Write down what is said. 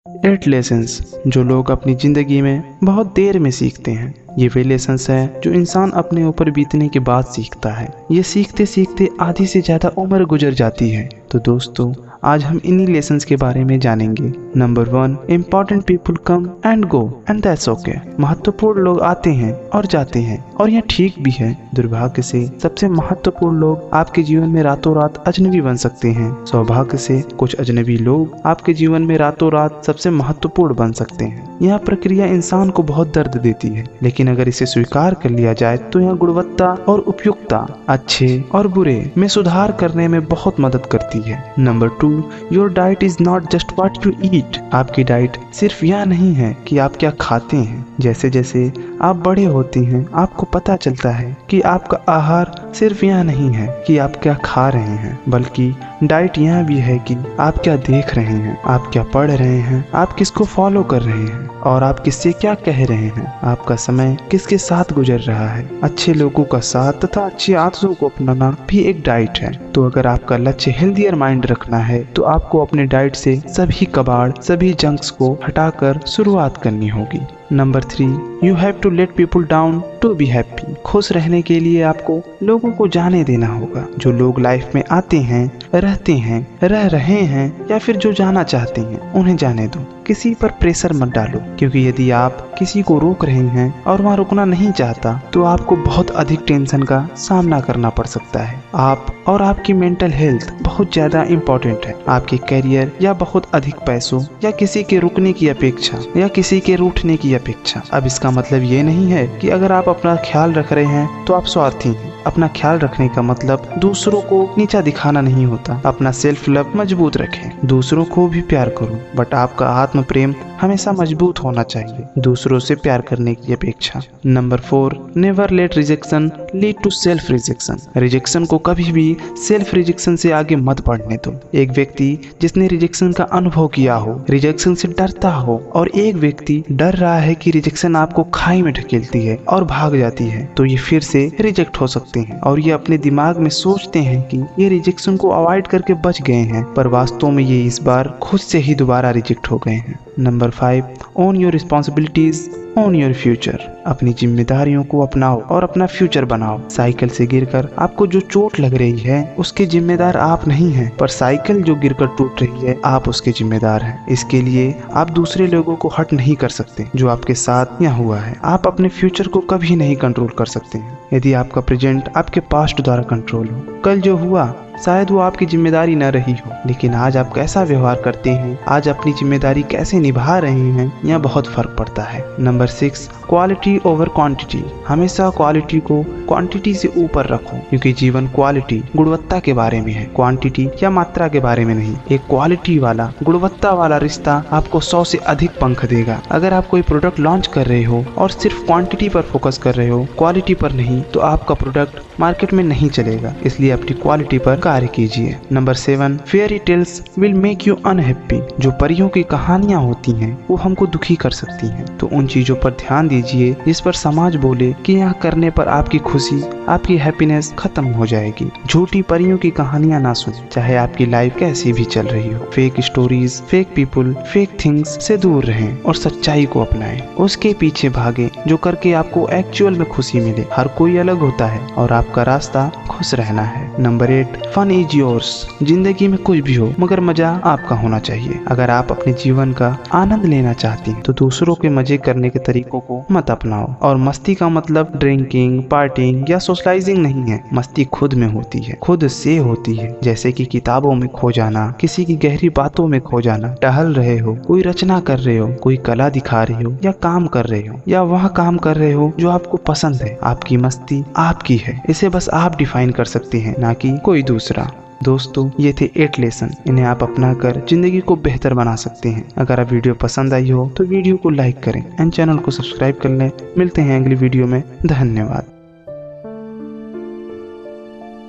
8 lessons जो लोग अपनी ज़िंदगी में बहुत देर में सीखते हैं। ये वे लेसन्स हैं जो इंसान अपने ऊपर बीतने के बाद सीखता है। ये सीखते सीखते आधी से ज़्यादा उम्र गुजर जाती है। तो दोस्तों, आज हम इन्हीं लेसन्स के बारे में जानेंगे। Number 1, important people come and go and that's okay. महत्वपूर्ण लोग आते हैं और जाते हैं और यह ठीक भी है। दुर्भाग्य से सबसे महत्वपूर्ण लोग आपके जीवन में रातों रात अजनबी बन सकते हैं। सौभाग्य से कुछ अजनबी लोग आपके जीवन में रातों रात सबसे महत्वपूर्ण बन सकते हैं। यह प्रक्रिया इंसान को बहुत दर्द देती है, लेकिन अगर इसे स्वीकार कर लिया जाए तो यह गुणवत्ता और उपयुक्तता, अच्छे और बुरे में सुधार करने में बहुत मदद करती है। Number 2, your diet is not just what you eat. आपकी डाइट सिर्फ यह नहीं है कि आप क्या खाते हैं। जैसे जैसे आप बड़े होते हैं, आपको पता चलता है कि आपका आहार सिर्फ यह नहीं है कि आप क्या खा रहे हैं, बल्कि डाइट यह भी है कि आप क्या देख रहे हैं, आप क्या पढ़ रहे हैं, आप किसको फॉलो कर रहे हैं और आप किससे क्या कह रहे हैं। आपका समय किसके साथ गुजर रहा है। अच्छे लोगों का साथ तथा अच्छी आदतों को अपनाना भी एक डाइट है। तो अगर आपका लक्ष्य हेल्दियर माइंड रखना है तो आपको अपने डाइट से सभी कबाड़, सभी जंक्स को हटाकर शुरुआत करनी होगी। Number 3, you have to let people down to be happy. खुश रहने के लिए आपको लोगों को जाने देना होगा। जो लोग लाइफ में आते हैं, रहते हैं, रह रहे हैं या फिर जो जाना चाहते हैं, उन्हें जाने दो। किसी पर प्रेशर मत डालो, क्योंकि यदि आप किसी को रोक रहे हैं और वहाँ रुकना नहीं चाहता तो आपको बहुत अधिक टेंशन का सामना करना पड़ सकता है। आप और आपकी मेंटल हेल्थ बहुत ज़्यादा इम्पोर्टेंट है। आपके करियर या बहुत अधिक पैसों या किसी के रुकने की अपेक्षा या किसी के रूठने की अपेक्षा। अब इसका मतलब ये नहीं है कि अगर आप अपना ख्याल रख रहे हैं तो आप स्वार्थी हैं। अपना ख्याल रखने का मतलब दूसरों को नीचा दिखाना नहीं होता। अपना सेल्फ लव मजबूत रखें, दूसरों को भी प्यार करो, बट आपका आत्म प्रेम हमेशा मजबूत होना चाहिए दूसरों से प्यार करने की अपेक्षा। Number 4, never let rejection lead to self rejection. Rejection को कभी भी सेल्फ रिजेक्शन से आगे मत बढ़ने दो। एक व्यक्ति जिसने रिजेक्शन का अनुभव किया हो, रिजेक्शन से डरता हो, और एक व्यक्ति डर रहा है कि रिजेक्शन आपको खाई में ढकेलती है और भाग जाती है, तो ये फिर से रिजेक्ट हो सकते हैं और ये अपने दिमाग में सोचते हैं कि ये रिजेक्शन को अवॉइड करके बच गए हैं, पर वास्तव में ये इस बार खुद से ही दोबारा रिजेक्ट हो गए हैं। Number 5, own your responsibilities, own your future. अपनी जिम्मेदारियों को अपनाओ और अपना फ्यूचर बनाओ। साइकिल से गिरकर आपको जो चोट लग रही है उसके जिम्मेदार आप नहीं हैं, पर साइकिल जो गिरकर टूट रही है आप उसके जिम्मेदार हैं। इसके लिए आप दूसरे लोगों को हर्ट नहीं कर सकते जो आपके साथ यहाँ हुआ है। आप अपने फ्यूचर को कभी नहीं कंट्रोल कर सकते हैं यदि आपका प्रेजेंट आपके पास्ट द्वारा कंट्रोल हो। कल जो हुआ शायद वो आपकी जिम्मेदारी न रही हो, लेकिन आज आप कैसा व्यवहार करते हैं, आज अपनी जिम्मेदारी कैसे निभा रहे हैं, यह बहुत फर्क पड़ता है। Number 6, quality over quantity. हमेशा क्वालिटी को क्वांटिटी से ऊपर रखो, क्योंकि जीवन क्वालिटी, गुणवत्ता के बारे में है, क्वांटिटी या मात्रा के बारे में नहीं। एक क्वालिटी वाला, गुणवत्ता वाला रिश्ता आपको 100 से अधिक पंख देगा। अगर आप कोई प्रोडक्ट लॉन्च कर रहे हो और सिर्फ क्वांटिटी पर फोकस कर रहे हो, क्वालिटी पर नहीं, तो आपका प्रोडक्ट मार्केट में नहीं चलेगा। इसलिए अपनी क्वालिटी पर कार्य कीजिए। Number 7, fairy tales will make you unhappy. जो परियों की कहानियां होती हैं वो हमको दुखी कर सकती हैं, तो उन चीजों पर ध्यान दीजिए जिस पर समाज बोले कि यह करने पर आपकी खुशी, आपकी हैप्पीनेस खत्म हो जाएगी। झूठी परियों की कहानियां ना सुने, चाहे आपकी लाइफ कैसी भी चल रही हो। Fake stories, fake people, fake things से दूर रहें और सच्चाई को अपनाएं। उसके पीछे भागे जो करके आपको एक्चुअल में खुशी मिले। हर कोई अलग होता है और आपका रास्ता खुश रहना है। Number 8, fun is yours. जिंदगी में कुछ भी हो मगर मजा आपका होना चाहिए। अगर आप अपने जीवन का आनंद लेना चाहती हैं तो दूसरों के मजे करने के तरीकों को मत अपनाओ। और मस्ती का मतलब ड्रिंकिंग, पार्टिंग या सोशलाइजिंग नहीं है। मस्ती खुद में होती है, खुद से होती है, जैसे कि किताबों में खो जाना, किसी की गहरी बातों में खो जाना, टहल रहे हो, कोई रचना कर रहे हो, कोई कला दिखा रहे हो या काम कर रहे हो, या वह काम कर रहे हो जो आपको पसंद है। आपकी मस्ती आपकी है, इसे बस आप डिफाइन कर सकते हैं, ना कि कोई दूसरा। दोस्तों, ये थे 8 लेसन। इन्हें आप अपना कर जिंदगी को बेहतर बना सकते हैं। अगर आप वीडियो पसंद आई हो तो वीडियो को लाइक करें एंड चैनल को सब्सक्राइब कर लें। मिलते हैं अगली वीडियो में। धन्यवाद।